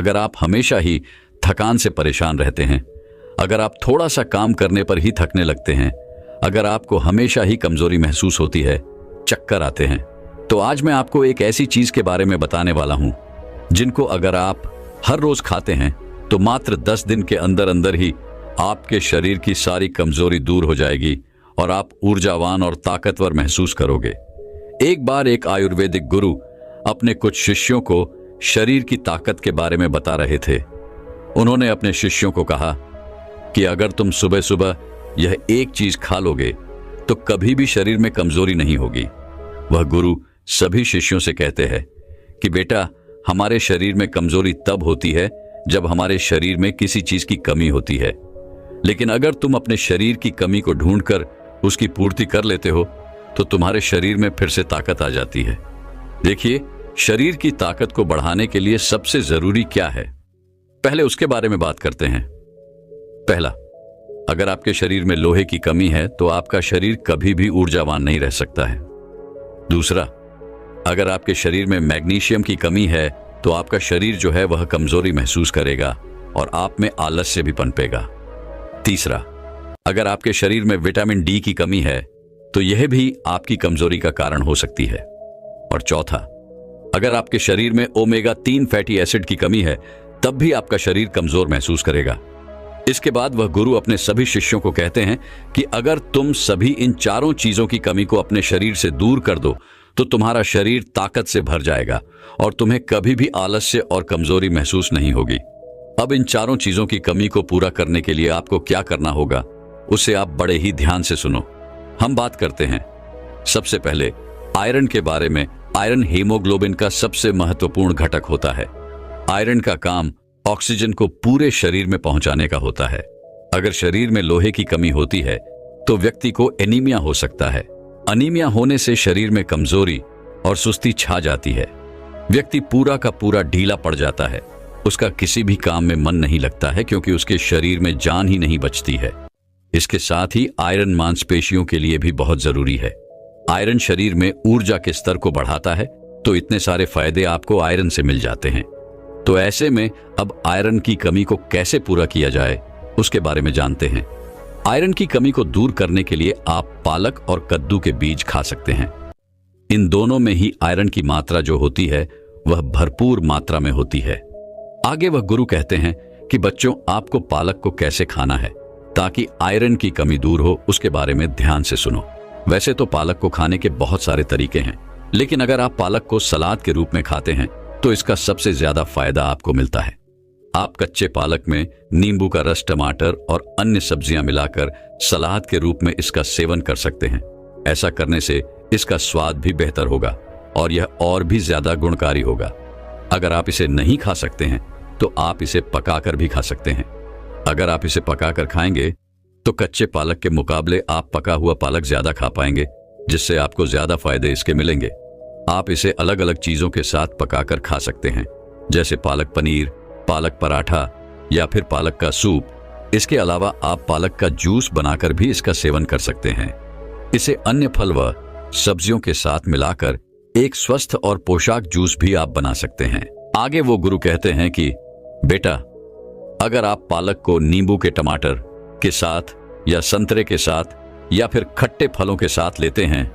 अगर आप हमेशा ही थकान से परेशान रहते हैं, अगर आप थोड़ा सा काम करने पर ही थकने लगते हैं, अगर आपको हमेशा ही कमजोरी महसूस होती है, चक्कर आते हैं, तो आज मैं आपको एक ऐसी चीज के बारे में बताने वाला हूं जिनको अगर आप हर रोज खाते हैं तो मात्र 10 दिन के अंदर अंदर ही आपके शरीर की सारी कमजोरी दूर हो जाएगी और आप ऊर्जावान और ताकतवर महसूस करोगे। एक बार एक आयुर्वेदिक गुरु अपने कुछ शिष्यों को शरीर की ताकत के बारे में बता रहे थे। उन्होंने अपने शिष्यों को कहा कि अगर तुम सुबह सुबह यह एक चीज खा लोगे तो कभी भी शरीर में कमजोरी नहीं होगी। वह गुरु सभी शिष्यों से कहते हैं कि बेटा, हमारे शरीर में कमजोरी तब होती है जब हमारे शरीर में किसी चीज की कमी होती है, लेकिन अगर तुम अपने शरीर की कमी को ढूंढकर उसकी पूर्ति कर लेते हो तो तुम्हारे शरीर में फिर से ताकत आ जाती है। देखिए, शरीर की ताकत को बढ़ाने के लिए सबसे जरूरी क्या है, पहले उसके बारे में बात करते हैं। पहला, अगर आपके शरीर में लोहे की कमी है तो आपका शरीर कभी भी ऊर्जावान नहीं रह सकता है। दूसरा, अगर आपके शरीर में मैग्नीशियम की कमी है तो आपका शरीर जो है वह कमजोरी महसूस करेगा और आप में आलस्य भी पनपेगा। तीसरा, अगर आपके शरीर में विटामिन डी की कमी है तो यह भी आपकी कमजोरी का कारण हो सकती है। और चौथा, अगर आपके शरीर में ओमेगा 3 फैटी एसिड की कमी है तब भी आपका शरीर कमजोर महसूस करेगा। इसके बाद वह गुरु अपने सभी शिष्यों को कहते हैं कि अगर तुम सभी इन चारों चीजों की कमी को अपने शरीर से दूर कर दो तो तुम्हारा शरीर ताकत से भर जाएगा और तुम्हें कभी भी आलस्य और कमजोरी महसूस नहीं होगी। अब इन चारों चीजों की कमी को पूरा करने के लिए आपको क्या करना होगा, उसे आप बड़े ही ध्यान से सुनो। हम बात करते हैं सबसे पहले आयरन के बारे में। आयरन हीमोग्लोबिन का सबसे महत्वपूर्ण घटक होता है। आयरन का काम ऑक्सीजन को पूरे शरीर में पहुंचाने का होता है। अगर शरीर में लोहे की कमी होती है तो व्यक्ति को एनीमिया हो सकता है। अनीमिया होने से शरीर में कमजोरी और सुस्ती छा जाती है। व्यक्ति पूरा का पूरा ढीला पड़ जाता है। उसका किसी भी काम में मन नहीं लगता है क्योंकि उसके शरीर में जान ही नहीं बचती है। इसके साथ ही आयरन मांसपेशियों के लिए भी बहुत जरूरी है। आयरन शरीर में ऊर्जा के स्तर को बढ़ाता है, तो इतने सारे फायदे आपको आयरन से मिल जाते हैं। तो ऐसे में अब आयरन की कमी को कैसे पूरा किया जाए उसके बारे में जानते हैं। आयरन की कमी को दूर करने के लिए आप पालक और कद्दू के बीज खा सकते हैं। इन दोनों में ही आयरन की मात्रा जो होती है वह भरपूर मात्रा में होती है। आगे वह गुरु कहते हैं कि बच्चों, आपको पालक को कैसे खाना है ताकि आयरन की कमी दूर हो, उसके बारे में ध्यान से सुनो। वैसे तो पालक को खाने के बहुत सारे तरीके हैं, लेकिन अगर आप पालक को सलाद के रूप में खाते हैं तो इसका सबसे ज्यादा फायदा आपको मिलता है। आप कच्चे पालक में नींबू का रस, टमाटर और अन्य सब्जियां मिलाकर सलाद के रूप में इसका सेवन कर सकते हैं। ऐसा करने से इसका स्वाद भी बेहतर होगा और यह और भी ज्यादा गुणकारी होगा। अगर आप इसे नहीं खा सकते हैं तो आप इसे पकाकर भी खा सकते हैं। अगर आप इसे पकाकर खाएंगे तो कच्चे पालक के मुकाबले आप पका हुआ पालक ज्यादा खा पाएंगे, जिससे आपको ज्यादा फायदे इसके मिलेंगे। आप इसे अलग अलग चीजों के साथ पकाकर खा सकते हैं, जैसे पालक पनीर, पालक पराठा या फिर पालक का सूप। इसके अलावा आप पालक का जूस बनाकर भी इसका सेवन कर सकते हैं। इसे अन्य फल व सब्जियों के साथ मिलाकर एक स्वस्थ और पोषक जूस भी आप बना सकते हैं। आगे वो गुरु कहते हैं कि बेटा, अगर आप पालक को नींबू के टमाटर के साथ या संतरे के साथ या फिर खट्टे फलों के साथ लेते हैं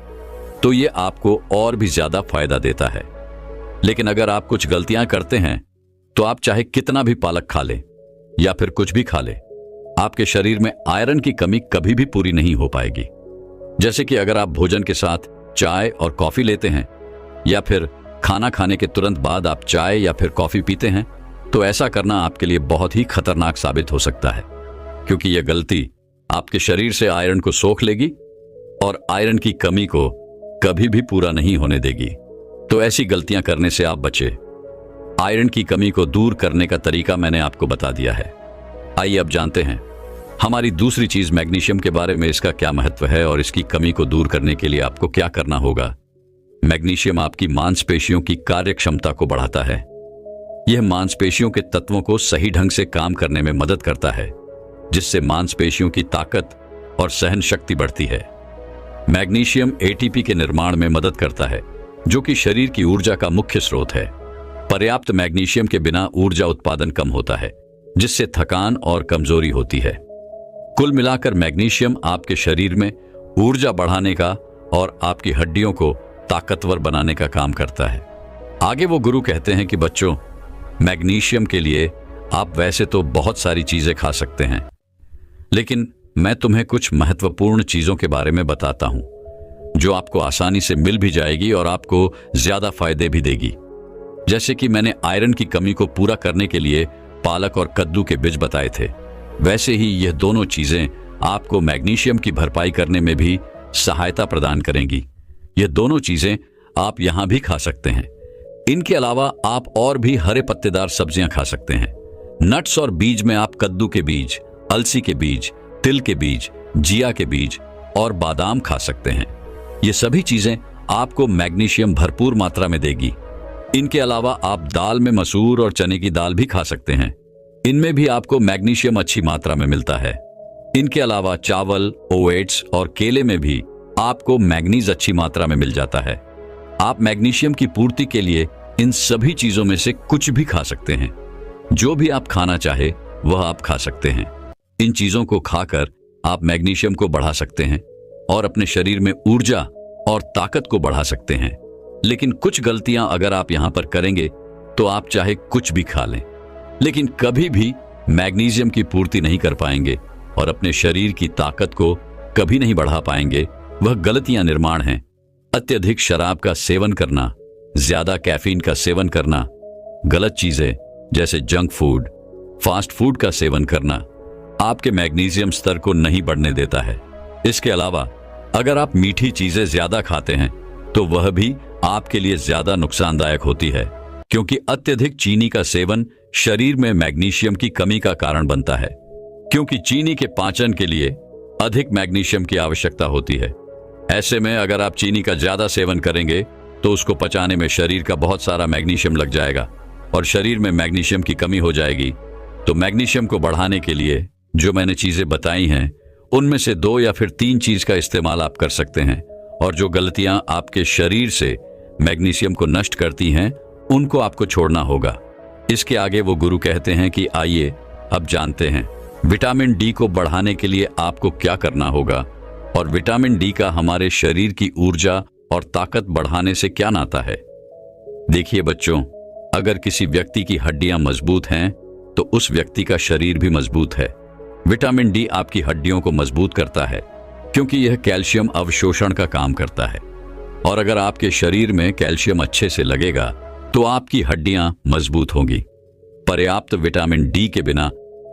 तो ये आपको और भी ज्यादा फायदा देता है। लेकिन अगर आप कुछ गलतियां करते हैं तो आप चाहे कितना भी पालक खा लें या फिर कुछ भी खा लें, आपके शरीर में आयरन की कमी कभी भी पूरी नहीं हो पाएगी। जैसे कि अगर आप भोजन के साथ चाय और कॉफी लेते हैं या फिर खाना खाने के तुरंत बाद आप चाय या फिर कॉफी पीते हैं, तो ऐसा करना आपके लिए बहुत ही खतरनाक साबित हो सकता है, क्योंकि यह गलती आपके शरीर से आयरन को सोख लेगी और आयरन की कमी को कभी भी पूरा नहीं होने देगी। तो ऐसी गलतियां करने से आप बचे। आयरन की कमी को दूर करने का तरीका मैंने आपको बता दिया है। आइए अब जानते हैं हमारी दूसरी चीज मैग्नीशियम के बारे में। इसका क्या महत्व है और इसकी कमी को दूर करने के लिए आपको क्या करना होगा। मैग्नीशियम आपकी मांसपेशियों की कार्यक्षमता को बढ़ाता है। यह मांसपेशियों के तत्वों को सही ढंग से काम करने में मदद करता है, जिससे मांसपेशियों की ताकत और सहन शक्ति बढ़ती है। मैग्नीशियम एटीपी के निर्माण में मदद करता है, जो कि शरीर की ऊर्जा का मुख्य स्रोत है। पर्याप्त मैग्नीशियम के बिना ऊर्जा उत्पादन कम होता है, जिससे थकान और कमजोरी होती है। कुल मिलाकर मैग्नीशियम आपके शरीर में ऊर्जा बढ़ाने का और आपकी हड्डियों को ताकतवर बनाने का काम करता है। आगे वो गुरु कहते हैं कि बच्चों, मैग्नीशियम के लिए आप वैसे तो बहुत सारी चीजें खा सकते हैं, लेकिन मैं तुम्हें कुछ महत्वपूर्ण चीजों के बारे में बताता हूं, जो आपको आसानी से मिल भी जाएगी और आपको ज्यादा फायदे भी देगी। जैसे कि मैंने आयरन की कमी को पूरा करने के लिए पालक और कद्दू के बीज बताए थे, वैसे ही यह दोनों चीजें आपको मैग्नीशियम की भरपाई करने में भी सहायता प्रदान करेंगी। यह दोनों चीजें आप यहां भी खा सकते हैं। इनके अलावा आप और भी हरे पत्तेदार सब्जियां खा सकते हैं। नट्स और बीज में आप कद्दू के बीज, अलसी के बीज, तिल के बीज, जिया के बीज और बादाम खा सकते हैं। ये सभी चीजें आपको मैग्नीशियम भरपूर मात्रा में देगी। इनके अलावा आप दाल में मसूर और चने की दाल भी खा सकते हैं। इनमें भी आपको मैग्नीशियम अच्छी मात्रा में मिलता है। इनके अलावा चावल, ओट्स और केले में भी आपको मैग्नीज अच्छी मात्रा में मिल जाता है। आप मैग्नीशियम की पूर्ति के लिए इन सभी चीजों में से कुछ भी खा सकते हैं। जो भी आप खाना चाहे वह आप खा सकते हैं। इन चीजों को खाकर आप मैग्नीशियम को बढ़ा सकते हैं और अपने शरीर में ऊर्जा और ताकत को बढ़ा सकते हैं। लेकिन कुछ गलतियां अगर आप यहां पर करेंगे तो आप चाहे कुछ भी खा लें, लेकिन कभी भी मैग्नीशियम की पूर्ति नहीं कर पाएंगे और अपने शरीर की ताकत को कभी नहीं बढ़ा पाएंगे। वह गलतियां निर्माण हैं। अत्यधिक शराब का सेवन करना, ज्यादा कैफीन का सेवन करना, गलत चीजें जैसे जंक फूड, फास्ट फूड का सेवन करना आपके मैग्नीशियम स्तर को नहीं बढ़ने देता है। इसके अलावा अगर आप मीठी चीजें ज्यादा खाते हैं तो वह भी आपके लिए ज्यादा नुकसानदायक होती है, क्योंकि अत्यधिक चीनी का सेवन शरीर में मैग्नीशियम की कमी का कारण बनता है। क्योंकि चीनी के पाचन के लिए अधिक मैग्नीशियम की आवश्यकता होती है। ऐसे में अगर आप चीनी का ज्यादा सेवन करेंगे तो उसको पचाने में शरीर का बहुत सारा मैग्नीशियम लग जाएगा और शरीर में मैग्नीशियम की कमी हो जाएगी। तो मैग्नीशियम को बढ़ाने के लिए जो मैंने चीजें बताई हैं, उनमें से 2 या फिर 3 चीज का इस्तेमाल आप कर सकते हैं, और जो गलतियां आपके शरीर से मैग्नीशियम को नष्ट करती हैं उनको आपको छोड़ना होगा। इसके आगे वो गुरु कहते हैं कि आइए अब जानते हैं विटामिन डी को बढ़ाने के लिए आपको क्या करना होगा और विटामिन डी का हमारे शरीर की ऊर्जा और ताकत बढ़ाने से क्या नाता है। देखिए बच्चों, अगर किसी व्यक्ति की हड्डियां मजबूत हैं तो उस व्यक्ति का शरीर भी मजबूत है। विटामिन डी आपकी हड्डियों को मजबूत करता है क्योंकि यह कैल्शियम अवशोषण का काम करता है, और अगर आपके शरीर में कैल्शियम अच्छे से लगेगा तो आपकी हड्डियां मजबूत होंगी। पर्याप्त विटामिन डी के बिना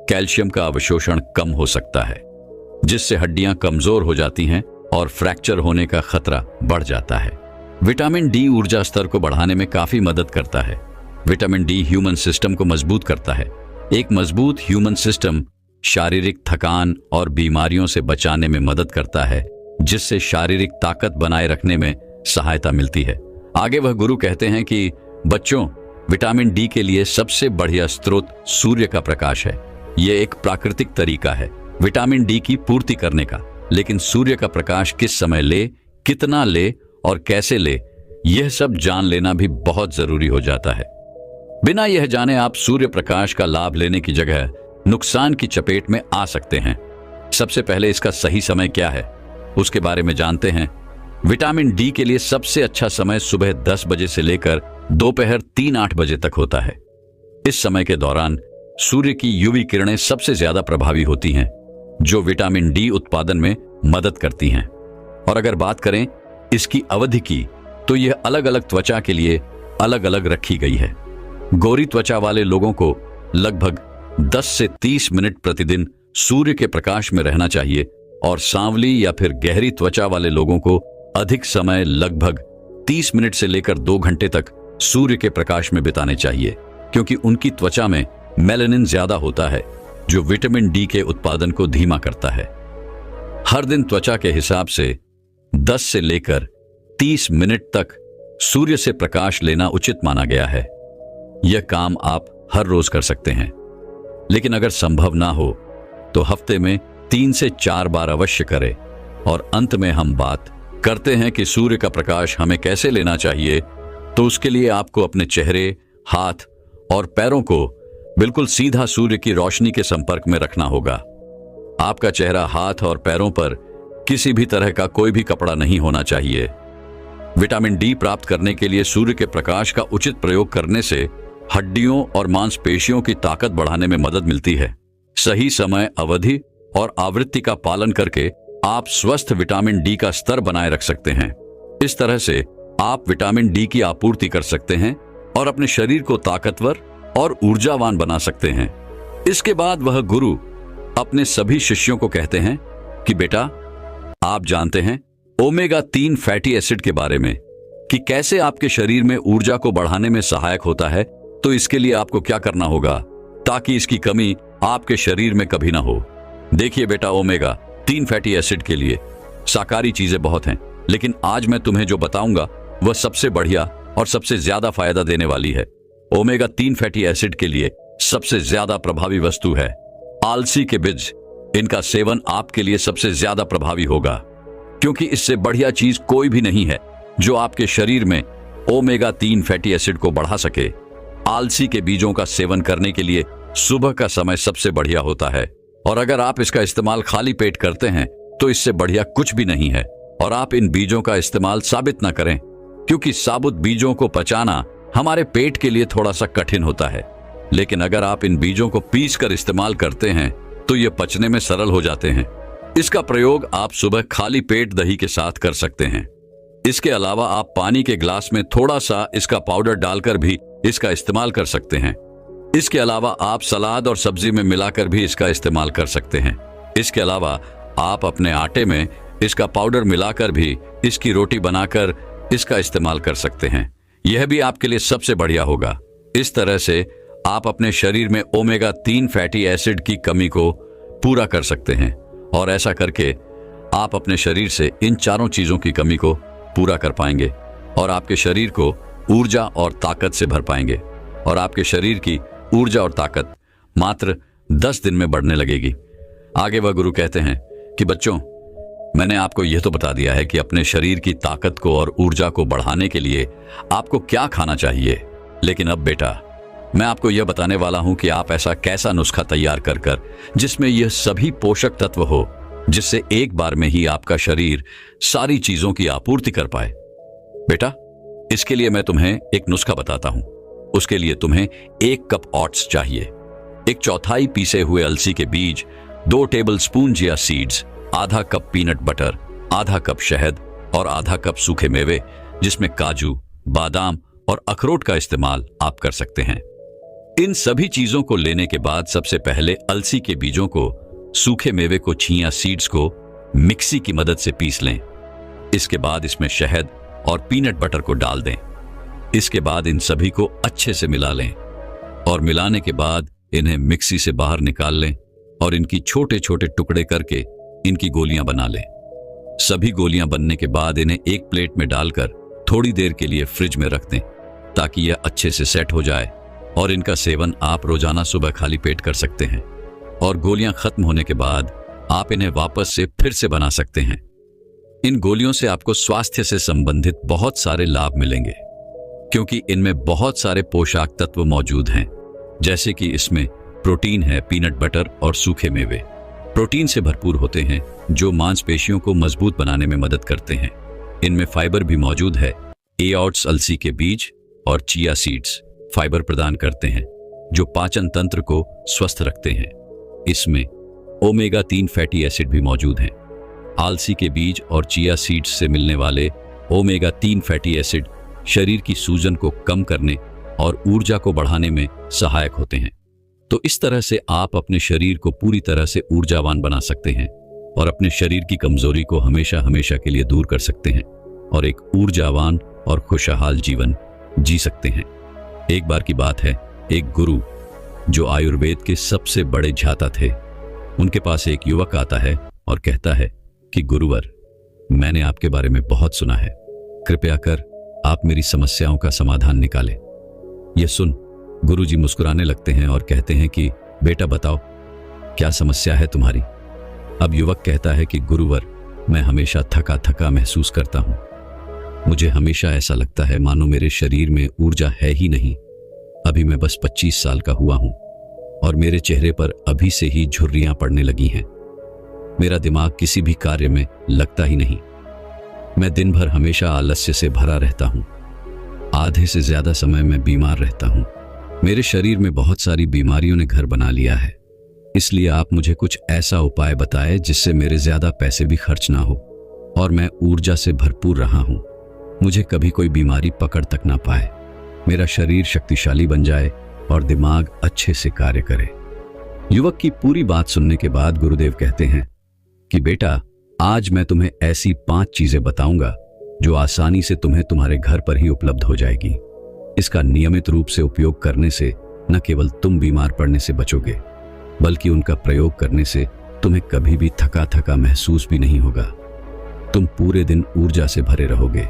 कैल्शियम का अवशोषण कम हो सकता है, जिससे हड्डियां कमजोर हो जाती हैं और फ्रैक्चर होने का खतरा बढ़ जाता है। विटामिन डी ऊर्जा स्तर को बढ़ाने में काफी मदद करता है। विटामिन डी ह्यूमन सिस्टम को मजबूत करता है। एक मजबूत ह्यूमन सिस्टम शारीरिक थकान और बीमारियों से बचाने में मदद करता है, जिससे शारीरिक ताकत बनाए रखने में सहायता मिलती है। आगे वह गुरु कहते हैं कि बच्चों, विटामिन डी के लिए सबसे बढ़िया स्रोत सूर्य का प्रकाश है। यह एक प्राकृतिक तरीका है विटामिन डी की पूर्ति करने का, लेकिन सूर्य का प्रकाश किस समय ले, कितना ले और कैसे ले, यह सब जान लेना भी बहुत जरूरी हो जाता है। बिना यह जाने आप सूर्य प्रकाश का लाभ लेने की जगह नुकसान की चपेट में आ सकते हैं। सबसे पहले इसका सही समय क्या है, उसके बारे में जानते हैं। विटामिन डी के लिए सबसे अच्छा समय सुबह 10 बजे से लेकर दोपहर 3-8 बजे तक होता है। इस समय के दौरान सूर्य की यूवी किरणें सबसे ज्यादा प्रभावी होती हैं, जो विटामिन डी उत्पादन में मदद करती हैं। और अगर बात करें इसकी अवधि की, तो यह अलग अलग त्वचा के लिए अलग अलग रखी गई है। गोरी त्वचा वाले लोगों को लगभग 10 से 30 मिनट प्रतिदिन सूर्य के प्रकाश में रहना चाहिए, और सांवली या फिर गहरी त्वचा वाले लोगों को अधिक समय लगभग 30 मिनट से लेकर 2 घंटे तक सूर्य के प्रकाश में बिताने चाहिए, क्योंकि उनकी त्वचा में मेलानिन ज्यादा होता है, जो विटामिन डी के उत्पादन को धीमा करता है। हर दिन त्वचा के हिसाब से 10 से लेकर 30 मिनट तक सूर्य से प्रकाश लेना उचित माना गया है। यह काम आप हर रोज कर सकते हैं, लेकिन अगर संभव ना हो तो हफ्ते में 3 से 4 बार अवश्य करें। और अंत में हम बात करते हैं कि सूर्य का प्रकाश हमें कैसे लेना चाहिए। तो उसके लिए आपको अपने चेहरे हाथ और पैरों को बिल्कुल सीधा सूर्य की रोशनी के संपर्क में रखना होगा। आपका चेहरा, हाथ और पैरों पर किसी भी तरह का कोई भी कपड़ा नहीं होना चाहिए। विटामिन डी प्राप्त करने के लिए सूर्य के प्रकाश का उचित प्रयोग करने से हड्डियों और मांसपेशियों की ताकत बढ़ाने में मदद मिलती है। सही समय, अवधि और आवृत्ति का पालन करके आप स्वस्थ विटामिन डी का स्तर बनाए रख सकते हैं। इस तरह से आप विटामिन डी की आपूर्ति कर सकते हैं और अपने शरीर को ताकतवर और ऊर्जावान बना सकते हैं। इसके बाद वह गुरु अपने सभी शिष्यों को कहते हैं कि बेटा, आप जानते हैं ओमेगा 3 फैटी एसिड के बारे में कि कैसे आपके शरीर में ऊर्जा को बढ़ाने में सहायक होता है। तो इसके लिए आपको क्या करना होगा ताकि इसकी कमी आपके शरीर में कभी ना हो। देखिए बेटा, ओमेगा 3 फैटी एसिड के लिए शाकाहारी चीजें बहुत हैं, लेकिन आज मैं तुम्हें जो बताऊंगा वह सबसे बढ़िया और सबसे ज्यादा फायदा देने वाली है। ओमेगा 3 फैटी एसिड के लिए सबसे ज्यादा प्रभावी वस्तु है आलसी के बीज। इनका सेवन आपके लिए सबसे ज्यादा प्रभावी होगा, क्योंकि इससे बढ़िया चीज कोई भी नहीं है जो आपके शरीर में ओमेगा 3 फैटी एसिड को बढ़ा सके। आलसी के बीजों का सेवन करने के लिए सुबह का समय सबसे बढ़िया होता है, और अगर आप इसका इस्तेमाल खाली पेट करते हैं तो इससे बढ़िया कुछ भी नहीं है। और आप इन बीजों का इस्तेमाल साबित ना करें, क्योंकि साबुत बीजों को पचाना हमारे पेट के लिए थोड़ा सा कठिन होता है। लेकिन अगर आप इन बीजों को पीस कर इस्तेमाल करते हैं तो ये पचने में सरल हो जाते हैं। इसका प्रयोग आप सुबह खाली पेट दही के साथ कर सकते हैं। इसके अलावा आप पानी के ग्लास में थोड़ा सा इसका पाउडर डालकर भी इसका इस्तेमाल कर सकते हैं। इसके अलावा आप सलाद और सब्जी में मिलाकर भी इसका इस्तेमाल कर सकते हैं। इसके अलावा आप अपने आटे में इसका पाउडर मिलाकर भी इसकी रोटी बनाकर इसका इस्तेमाल कर सकते हैं। यह भी आपके लिए सबसे बढ़िया होगा। इस तरह से आप अपने शरीर में ओमेगा 3 फैटी एसिड की कमी को पूरा कर सकते हैं, और ऐसा करके आप अपने शरीर से इन चारों चीजों की कमी को पूरा कर पाएंगे और आपके शरीर को ऊर्जा और ताकत से भर पाएंगे, और आपके शरीर की ऊर्जा और ताकत मात्र 10 दिन में बढ़ने लगेगी। आगे वह गुरु कहते हैं कि बच्चों, मैंने आपको यह तो बता दिया है कि अपने शरीर की ताकत को और ऊर्जा को बढ़ाने के लिए आपको क्या खाना चाहिए, लेकिन अब बेटा, मैं आपको यह बताने वाला हूं कि आप ऐसा कैसा नुस्खा तैयार कर जिसमें यह सभी पोषक तत्व हो, जिससे एक बार में ही आपका शरीर सारी चीजों की आपूर्ति कर पाए। बेटा, इसके लिए मैं तुम्हें एक नुस्खा बताता हूं। उसके लिए तुम्हें 1 कप ओट्स चाहिए, 1/4 पीसे हुए अलसी के बीज, 2 टेबलस्पून चिया सीड्स, आधा कप पीनट बटर, आधा कप शहद और आधा कप सूखे मेवे, जिसमें काजू, बादाम और अखरोट का इस्तेमाल आप कर सकते हैं। इन सभी चीजों को लेने के बाद सबसे पहले अलसी के बीजों को, सूखे मेवे को, चिया सीड्स को मिक्सी की मदद से पीस लें। इसके बाद इसमें शहद और पीनट बटर को डाल दें। इसके बाद इन सभी को अच्छे से मिला लें, और मिलाने के बाद इन्हें मिक्सी से बाहर निकाल लें और इनकी छोटे छोटे टुकड़े करके इनकी गोलियां बना लें। सभी गोलियां बनने के बाद इन्हें एक प्लेट में डालकर थोड़ी देर के लिए फ्रिज में रख दें, ताकि यह अच्छे से सेट हो जाए, और इनका सेवन आप रोजाना सुबह खाली पेट कर सकते हैं। और गोलियां खत्म होने के बाद आप इन्हें वापस से फिर से बना सकते हैं। इन गोलियों से आपको स्वास्थ्य से संबंधित बहुत सारे लाभ मिलेंगे, क्योंकि इनमें बहुत सारे पोषक तत्व मौजूद हैं, जैसे कि इसमें प्रोटीन है, पीनट बटर और सूखे मेवे प्रोटीन से भरपूर होते हैं, जो मांसपेशियों को मजबूत बनाने में मदद करते हैं। इनमें फाइबर भी मौजूद है। ओट्स, अलसी के बीज और चिया सीड्स फाइबर प्रदान करते हैं, जो पाचन तंत्र को स्वस्थ रखते हैं। इसमें ओमेगा 3 फैटी एसिड भी मौजूद हैं। आलसी के बीज और चिया सीड्स से मिलने वाले ओमेगा 3 फैटी एसिड शरीर की सूजन को कम करने और ऊर्जा को बढ़ाने में सहायक होते हैं। तो इस तरह से आप अपने शरीर को पूरी तरह से ऊर्जावान बना सकते हैं और अपने शरीर की कमजोरी को हमेशा हमेशा के लिए दूर कर सकते हैं और एक ऊर्जावान और खुशहाल जीवन जी सकते हैं। एक बार की बात है, एक गुरु जो आयुर्वेद के सबसे बड़े झाता थे, उनके पास एक युवक आता है और कहता है कि गुरुवर, मैंने आपके बारे में बहुत सुना है, कृपया कर आप मेरी समस्याओं का समाधान निकालें। यह सुन गुरुजी मुस्कुराने लगते हैं और कहते हैं कि बेटा बताओ, क्या समस्या है तुम्हारी। अब युवक कहता है कि गुरुवर, मैं हमेशा थका थका महसूस करता हूं। मुझे हमेशा ऐसा लगता है मानो मेरे शरीर में ऊर्जा है ही नहीं। अभी मैं बस 25 साल का हुआ हूं और मेरे चेहरे पर अभी से ही झुर्रियां पड़ने लगी हैं। मेरा दिमाग किसी भी कार्य में लगता ही नहीं। मैं दिन भर हमेशा आलस्य से भरा रहता हूं। आधे से ज्यादा समय मैं बीमार रहता हूं। मेरे शरीर में बहुत सारी बीमारियों ने घर बना लिया है। इसलिए आप मुझे कुछ ऐसा उपाय बताएं जिससे मेरे ज्यादा पैसे भी खर्च ना हो और मैं ऊर्जा से भरपूर रहा हूं। मुझे कभी कोई बीमारी पकड़ तक ना पाए, मेरा शरीर शक्तिशाली बन जाए और दिमाग अच्छे से कार्य करे। युवक की पूरी बात सुनने के बाद गुरुदेव कहते हैं कि बेटा, आज मैं तुम्हें ऐसी 5 चीजें बताऊंगा जो आसानी से तुम्हें तुम्हारे घर पर ही उपलब्ध हो जाएगी। इसका नियमित रूप से उपयोग करने से न केवल तुम बीमार पड़ने से बचोगे, बल्कि उनका प्रयोग करने से तुम्हें कभी भी थका थका महसूस भी नहीं होगा। तुम पूरे दिन ऊर्जा से भरे रहोगे।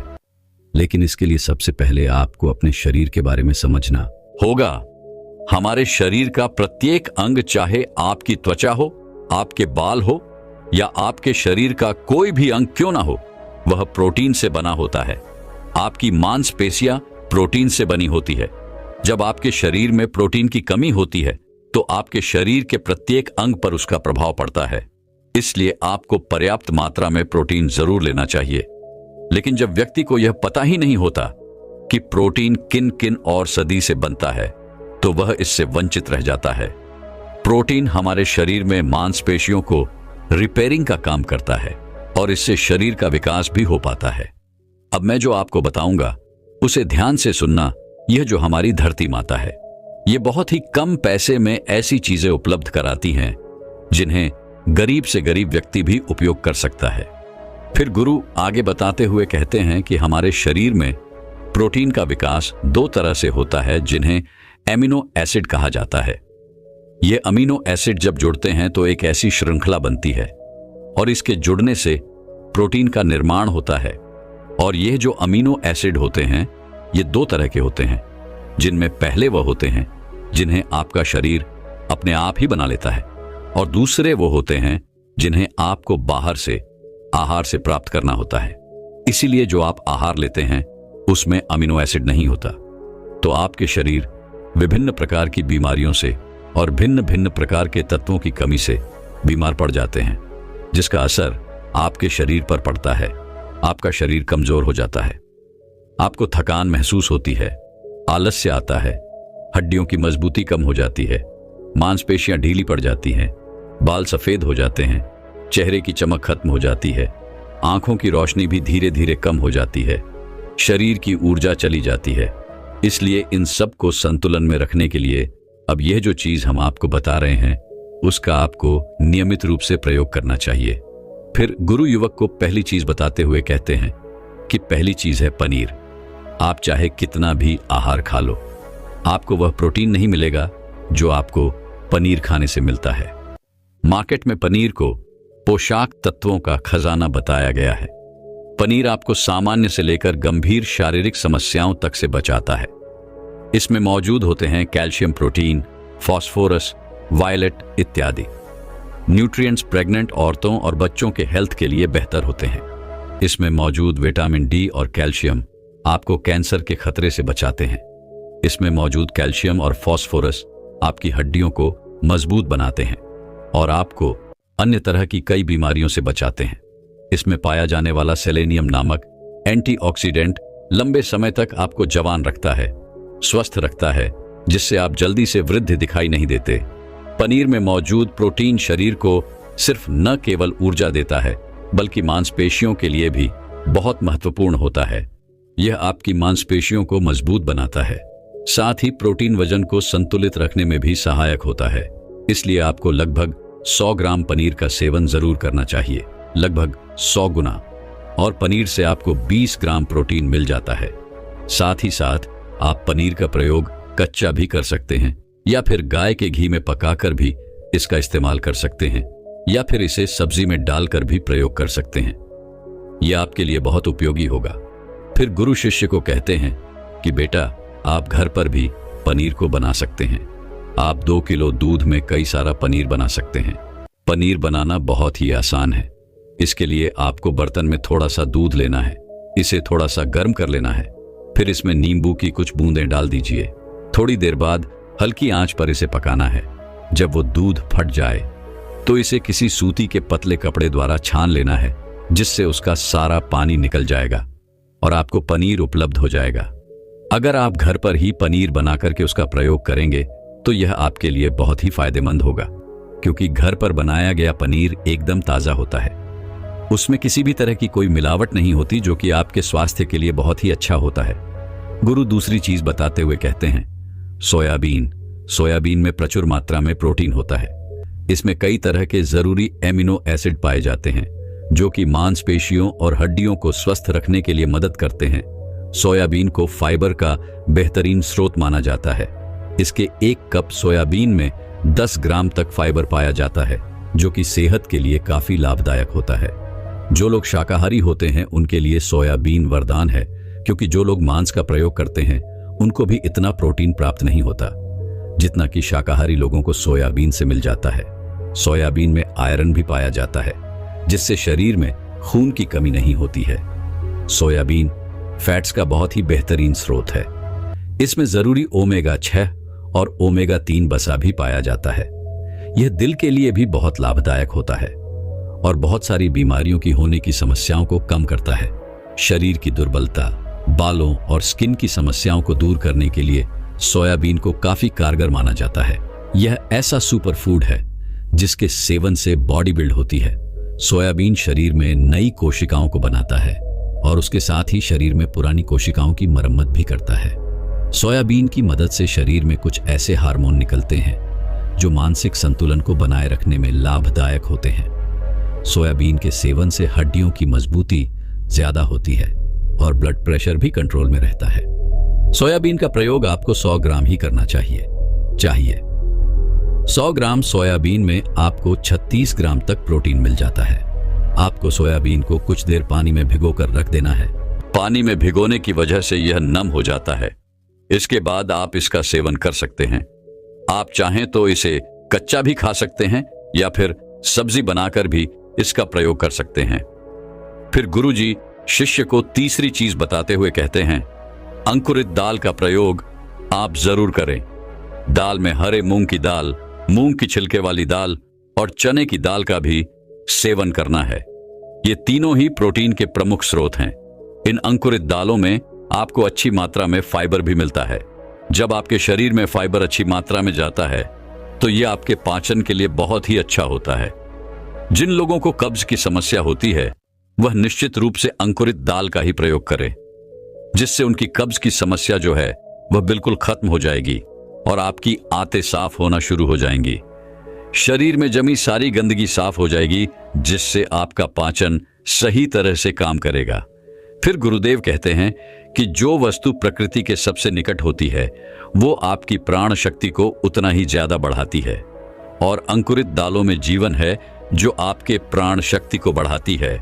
लेकिन इसके लिए सबसे पहले आपको अपने शरीर के बारे में समझना होगा। हमारे शरीर का प्रत्येक अंग, चाहे आपकी त्वचा हो, आपके बाल हो या आपके शरीर का कोई भी अंग क्यों ना हो, वह प्रोटीन से बना होता है। आपकी मांसपेशियां प्रोटीन से बनी होती है। जब आपके शरीर में प्रोटीन की कमी होती है तो आपके शरीर के प्रत्येक अंग पर उसका प्रभाव पड़ता है। इसलिए आपको पर्याप्त मात्रा में प्रोटीन जरूर लेना चाहिए। लेकिन जब व्यक्ति को यह पता ही नहीं होता कि प्रोटीन किन किन और सदी से बनता है, तो वह इससे वंचित रह जाता है। प्रोटीन हमारे शरीर में मांसपेशियों को रिपेयरिंग का काम करता है और इससे शरीर का विकास भी हो पाता है। अब मैं जो आपको बताऊंगा उसे ध्यान से सुनना। यह जो हमारी धरती माता है, ये बहुत ही कम पैसे में ऐसी चीजें उपलब्ध कराती हैं जिन्हें गरीब से गरीब व्यक्ति भी उपयोग कर सकता है। फिर गुरु आगे बताते हुए कहते हैं कि हमारे शरीर में प्रोटीन का विकास 2 तरह से होता है, जिन्हें एमिनो एसिड कहा जाता है। ये अमीनो एसिड जब जुड़ते हैं तो एक ऐसी श्रृंखला बनती है और इसके जुड़ने से प्रोटीन का निर्माण होता है। और ये जो अमीनो एसिड होते हैं, ये 2 तरह के होते हैं, जिनमें पहले वह होते हैं जिन्हें आपका शरीर अपने आप ही बना लेता है और दूसरे वो होते हैं जिन्हें आपको बाहर से, आहार से प्राप्त करना होता है। इसीलिए जो आप आहार लेते हैं उसमें अमीनो एसिड नहीं होता, तो आपके शरीर विभिन्न प्रकार की बीमारियों से और भिन्न भिन्न प्रकार के तत्वों की कमी से बीमार पड़ जाते हैं, जिसका असर आपके शरीर पर पड़ता है। आपका शरीर कमजोर हो जाता है, आपको थकान महसूस होती है, आलस्य आता है, हड्डियों की मजबूती कम हो जाती है, मांसपेशियां ढीली पड़ जाती हैं, बाल सफेद हो जाते हैं, चेहरे की चमक खत्म हो जाती है, आंखों की रोशनी भी धीरे धीरे कम हो जाती है, शरीर की ऊर्जा चली जाती है। इसलिए इन सब को संतुलन में रखने के लिए अब यह जो चीज हम आपको बता रहे हैं उसका आपको नियमित रूप से प्रयोग करना चाहिए। फिर गुरु युवक को पहली चीज बताते हुए कहते हैं कि पहली चीज है पनीर। आप चाहे कितना भी आहार खा लो, आपको वह प्रोटीन नहीं मिलेगा जो आपको पनीर खाने से मिलता है। मार्केट में पनीर को पोषक तत्वों का खजाना बताया गया है। पनीर आपको सामान्य से लेकर गंभीर शारीरिक समस्याओं तक से बचाता है। इसमें मौजूद होते हैं कैल्शियम, प्रोटीन, फास्फोरस, वायलेट इत्यादि। न्यूट्रिएंट्स प्रेग्नेंट औरतों और बच्चों के हेल्थ के लिए बेहतर होते हैं। इसमें मौजूद विटामिन डी और कैल्शियम आपको कैंसर के खतरे से बचाते हैं। इसमें मौजूद कैल्शियम और फास्फोरस आपकी हड्डियों को मजबूत बनाते हैं और आपको अन्य तरह की कई बीमारियों से बचाते हैं। इसमें पाया जाने वाला सेलेनियम नामक एंटीऑक्सीडेंट लंबे समय तक आपको जवान रखता है, स्वस्थ रखता है, जिससे आप जल्दी से वृद्ध दिखाई नहीं देते। पनीर में मौजूद प्रोटीन शरीर को सिर्फ न केवल ऊर्जा देता है बल्कि मांसपेशियों के लिए भी बहुत महत्वपूर्ण होता है। यह आपकी मांसपेशियों को मजबूत बनाता है। साथ ही प्रोटीन वजन को संतुलित रखने में भी सहायक होता है। इसलिए आपको लगभग 100 ग्राम पनीर का सेवन जरूर करना चाहिए, लगभग 100 गुना। और पनीर से आपको 20 ग्राम प्रोटीन मिल जाता है। साथ ही साथ आप पनीर का प्रयोग कच्चा भी कर सकते हैं या फिर गाय के घी में पकाकर भी इसका इस्तेमाल कर सकते हैं या फिर इसे सब्जी में डालकर भी प्रयोग कर सकते हैं। यह आपके लिए बहुत उपयोगी होगा। फिर गुरु शिष्य को कहते हैं कि बेटा, आप घर पर भी पनीर को बना सकते हैं। आप 2 किलो दूध में कई सारा पनीर बना सकते हैं। पनीर बनाना बहुत ही आसान है। इसके लिए आपको बर्तन में थोड़ा सा दूध लेना है, इसे थोड़ा सा गर्म कर लेना है, फिर इसमें नींबू की कुछ बूंदें डाल दीजिए थोड़ी देर बाद हल्की आंच पर इसे पकाना है। जब वो दूध फट जाए तो इसे किसी सूती के पतले कपड़े द्वारा छान लेना है, जिससे उसका सारा पानी निकल जाएगा और आपको पनीर उपलब्ध हो जाएगा। अगर आप घर पर ही पनीर बना करके उसका प्रयोग करेंगे तो यह आपके लिए बहुत ही फायदेमंद होगा, क्योंकि घर पर बनाया गया पनीर एकदम ताज़ा होता है। उसमें किसी भी तरह की कोई मिलावट नहीं होती, जो कि आपके स्वास्थ्य के लिए बहुत ही अच्छा होता है। गुरु दूसरी चीज बताते हुए कहते हैं, सोयाबीन में प्रचुर मात्रा में प्रोटीन होता है। इसमें कई तरह के जरूरी एमिनो एसिड पाए जाते हैं, जो कि मांसपेशियों और हड्डियों को स्वस्थ रखने के लिए मदद करते हैं। सोयाबीन को फाइबर का बेहतरीन स्रोत माना जाता है। इसके 1 कप सोयाबीन में 10 ग्राम तक फाइबर पाया जाता है, जो कि सेहत के लिए काफी लाभदायक होता है। जो लोग शाकाहारी होते हैं उनके लिए सोयाबीन वरदान है, क्योंकि जो लोग मांस का प्रयोग करते हैं उनको भी इतना प्रोटीन प्राप्त नहीं होता जितना कि शाकाहारी लोगों को सोयाबीन से मिल जाता है। सोयाबीन में आयरन भी पाया जाता है, जिससे शरीर में खून की कमी नहीं होती है। सोयाबीन फैट्स का बहुत ही बेहतरीन स्रोत है। इसमें जरूरी ओमेगा 6 और ओमेगा 3 वसा भी पाया जाता है। यह दिल के लिए भी बहुत लाभदायक होता है और बहुत सारी बीमारियों की होने की समस्याओं को कम करता है। शरीर की दुर्बलता, बालों और स्किन की समस्याओं को दूर करने के लिए सोयाबीन को काफी कारगर माना जाता है। यह ऐसा सुपर फूड है जिसके सेवन से बॉडी बिल्ड होती है। सोयाबीन शरीर में नई कोशिकाओं को बनाता है और उसके साथ ही शरीर में पुरानी कोशिकाओं की मरम्मत भी करता है। सोयाबीन की मदद से शरीर में कुछ ऐसे हार्मोन निकलते हैं जो मानसिक संतुलन को बनाए रखने में लाभदायक होते हैं। सोयाबीन के सेवन से हड्डियों की मजबूती ज्यादा होती है और ब्लड प्रेशर भी कंट्रोल में रहता है। सोयाबीन का प्रयोग आपको 100 ग्राम ही करना चाहिए। 100 ग्राम सोयाबीन में आपको 36 ग्राम तक प्रोटीन मिल जाता है। आपको सोयाबीन को कुछ देर पानी में भिगोकर रख देना है। पानी में भिगोने की वजह से यह नम हो जाता है। इसके बाद आप इसका सेवन कर सकते हैं। आप चाहें तो इसे कच्चा भी खा सकते हैं या फिर सब्जी बनाकर भी इसका प्रयोग कर सकते हैं। फिर गुरुजी शिष्य को तीसरी चीज बताते हुए कहते हैं, अंकुरित दाल का प्रयोग आप जरूर करें। दाल में हरे मूंग की दाल, मूंग की छिलके वाली दाल और चने की दाल का भी सेवन करना है। ये तीनों ही प्रोटीन के प्रमुख स्रोत हैं। इन अंकुरित दालों में आपको अच्छी मात्रा में फाइबर भी मिलता है। जब आपके शरीर में फाइबर अच्छी मात्रा में जाता है तो यह आपके पाचन के लिए बहुत ही अच्छा होता है। जिन लोगों को कब्ज की समस्या होती है वह निश्चित रूप से अंकुरित दाल का ही प्रयोग करें, जिससे उनकी कब्ज की समस्या जो है वह बिल्कुल खत्म हो जाएगी और आपकी आंतें साफ होना शुरू हो जाएंगी। शरीर में जमी सारी गंदगी साफ हो जाएगी, जिससे आपका पाचन सही तरह से काम करेगा। फिर गुरुदेव कहते हैं कि जो वस्तु प्रकृति के सबसे निकट होती है वो आपकी प्राण शक्ति को उतना ही ज्यादा बढ़ाती है, और अंकुरित दालों में जीवन है जो आपके प्राण शक्ति को बढ़ाती है,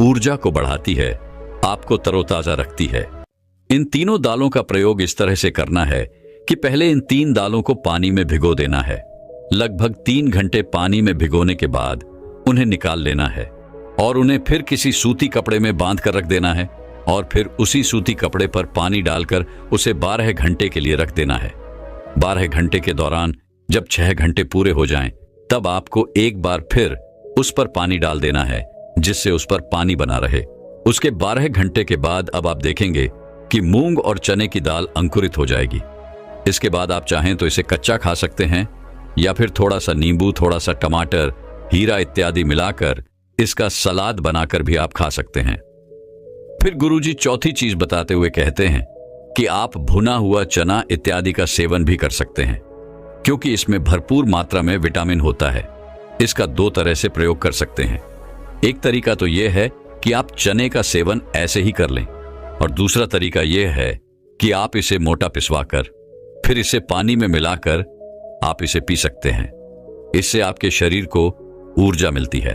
ऊर्जा को बढ़ाती है, आपको तरोताजा रखती है। इन तीनों दालों का प्रयोग इस तरह से करना है कि पहले इन 3 दालों को पानी में भिगो देना है। लगभग 3 घंटे पानी में भिगोने के बाद उन्हें निकाल लेना है और उन्हें फिर किसी सूती कपड़े में बांध कर रख देना है, और फिर उसी सूती कपड़े पर पानी डालकर उसे 12 घंटे के लिए रख देना है। 12 घंटे के दौरान जब 6 घंटे पूरे हो जाएं, तब आपको एक बार फिर उस पर पानी डाल देना है, जिससे उस पर पानी बना रहे। उसके 12 घंटे के बाद अब आप देखेंगे कि मूंग और चने की दाल अंकुरित हो जाएगी। इसके बाद आप चाहें तो इसे कच्चा खा सकते हैं या फिर थोड़ा सा नींबू, थोड़ा सा टमाटर, हीरा इत्यादि मिलाकर इसका सलाद बनाकर भी आप खा सकते हैं। फिर गुरुजी चौथी चीज बताते हुए कहते हैं कि आप भुना हुआ चना इत्यादि का सेवन भी कर सकते हैं, क्योंकि इसमें भरपूर मात्रा में विटामिन होता है। इसका 2 तरह से प्रयोग कर सकते हैं। एक तरीका तो यह है कि आप चने का सेवन ऐसे ही कर लें, और दूसरा तरीका यह है कि आप इसे मोटा पिसवाकर फिर इसे पानी में मिलाकर आप इसे पी सकते हैं। इससे आपके शरीर को ऊर्जा मिलती है।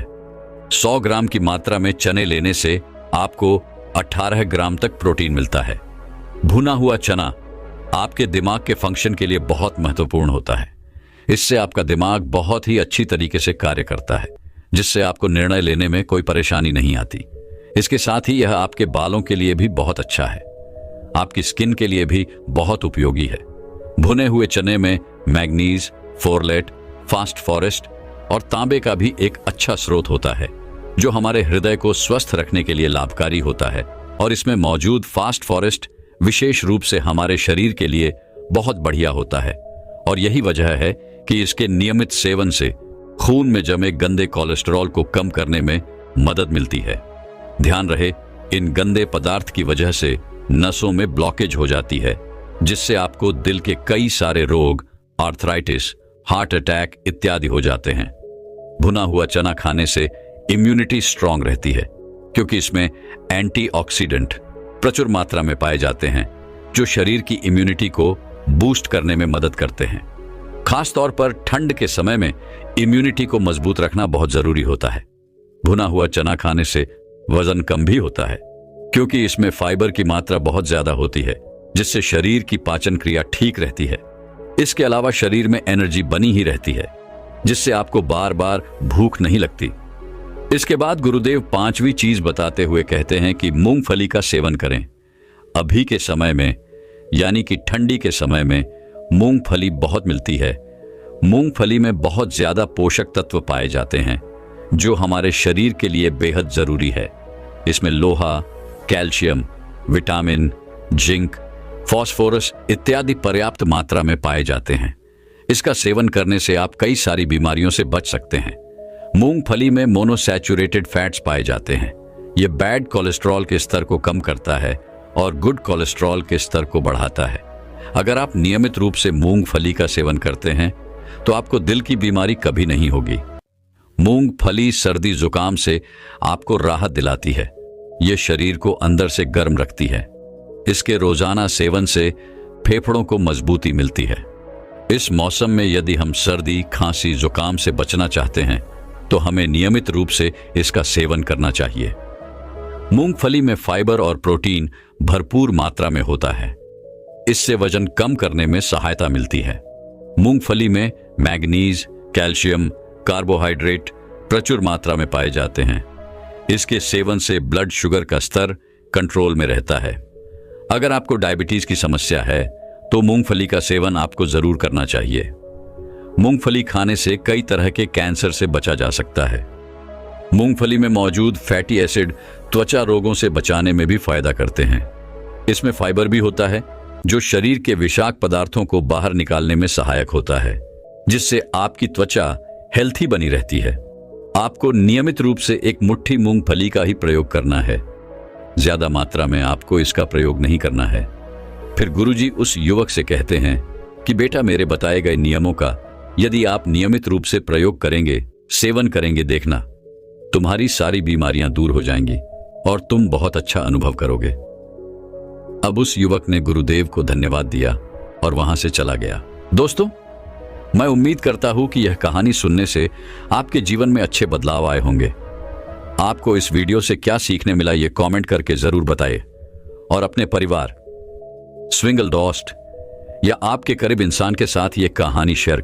100 ग्राम की मात्रा में चने लेने से आपको 18 ग्राम तक प्रोटीन मिलता है। भुना हुआ चना आपके दिमाग के फंक्शन के लिए बहुत महत्वपूर्ण होता है। इससे आपका दिमाग बहुत ही अच्छी तरीके से कार्य करता है, जिससे आपको निर्णय लेने में कोई परेशानी नहीं आती। इसके साथ ही यह आपके बालों के लिए भी बहुत अच्छा है, आपकी स्किन के लिए भी बहुत उपयोगी है। भुने हुए चने में मैग्नीज, फोरलेट, फास्ट फॉरेस्ट और तांबे का भी एक अच्छा स्रोत होता है, जो हमारे हृदय को स्वस्थ रखने के लिए लाभकारी होता है। और इसमें मौजूद फास्ट फॉरेस्ट विशेष रूप से हमारे शरीर के लिए बहुत बढ़िया होता है। और यही वजह है कि इसके नियमित सेवन से खून में जमे गंदे कोलेस्ट्रॉल को कम करने में मदद मिलती है। ध्यान रहे, इन गंदे पदार्थ की वजह से नसों में ब्लॉकेज हो जाती है, जिससे आपको दिल के कई सारे रोग, आर्थराइटिस, हार्ट अटैक इत्यादि हो जाते हैं। भुना हुआ चना खाने से इम्यूनिटी स्ट्रांग रहती है, क्योंकि इसमें एंटीऑक्सीडेंट प्रचुर मात्रा में पाए जाते हैं, जो शरीर की इम्यूनिटी को बूस्ट करने में मदद करते हैं। खास तौर पर ठंड के समय में इम्यूनिटी को मजबूत रखना बहुत जरूरी होता है। भुना हुआ चना खाने से वजन कम भी होता है, क्योंकि इसमें फाइबर की मात्रा बहुत ज्यादा होती है, जिससे शरीर की पाचन क्रिया ठीक रहती है। इसके अलावा शरीर में एनर्जी बनी ही रहती है, जिससे आपको बार बार भूख नहीं लगती। इसके बाद गुरुदेव 5वीं चीज बताते हुए कहते हैं कि मूंगफली का सेवन करें। अभी के समय में, यानी कि ठंडी के समय में मूंगफली बहुत मिलती है। मूंगफली में बहुत ज्यादा पोषक तत्व पाए जाते हैं, जो हमारे शरीर के लिए बेहद जरूरी है। इसमें लोहा, कैल्शियम, विटामिन, जिंक, फास्फोरस इत्यादि पर्याप्त मात्रा में पाए जाते हैं। इसका सेवन करने से आप कई सारी बीमारियों से बच सकते हैं। मूंगफली में मोनोसैचुरेटेड फैट्स पाए जाते हैं। यह बैड कोलेस्ट्रॉल के स्तर को कम करता है और गुड कोलेस्ट्रॉल के स्तर को बढ़ाता है। अगर आप नियमित रूप से मूंगफली का सेवन करते हैं तो आपको दिल की बीमारी कभी नहीं होगी। मूंगफली सर्दी जुकाम से आपको राहत दिलाती है। यह शरीर को अंदर से गर्म रखती है। इसके रोजाना सेवन से फेफड़ों को मजबूती मिलती है। इस मौसम में यदि हम सर्दी, खांसी, जुकाम से बचना चाहते हैं तो हमें नियमित रूप से इसका सेवन करना चाहिए। मूंगफली में फाइबर और प्रोटीन भरपूर मात्रा में होता है। इससे वजन कम करने में सहायता मिलती है। मूंगफली में मैग्नीज, कैल्शियम, कार्बोहाइड्रेट प्रचुर मात्रा में पाए जाते हैं। इसके सेवन से ब्लड शुगर का स्तर कंट्रोल में रहता है। अगर आपको डायबिटीज की समस्या है तो मूंगफली का सेवन आपको जरूर करना चाहिए। मूंगफली खाने से कई तरह के कैंसर से बचा जा सकता है। मूंगफली में मौजूद फैटी एसिड त्वचा रोगों से बचाने में भी फायदा करते हैं। इसमें फाइबर भी होता है, जो शरीर के विषाक्त पदार्थों को बाहर निकालने में सहायक होता है, जिससे आपकी त्वचा हेल्थी बनी रहती है। आपको नियमित रूप से एक मुट्ठी मूंगफली का ही प्रयोग करना है। ज्यादा मात्रा में आपको इसका प्रयोग नहीं करना है। फिर गुरुजी उस युवक से कहते हैं कि बेटा, मेरे बताए गए नियमों का यदि आप नियमित रूप से प्रयोग करेंगे, सेवन करेंगे, देखना तुम्हारी सारी बीमारियां दूर हो जाएंगी और तुम बहुत अच्छा अनुभव करोगे। अब उस युवक ने गुरुदेव को धन्यवाद दिया और वहां से चला गया। दोस्तों, मैं उम्मीद करता हूं कि यह कहानी सुनने से आपके जीवन में अच्छे बदलाव आए होंगे। आपको इस वीडियो से क्या सीखने मिला, ये कमेंट करके जरूर बताइए। और अपने परिवार, स्विंगल दोस्त या आपके करीब इंसान के साथ ये कहानी शेयर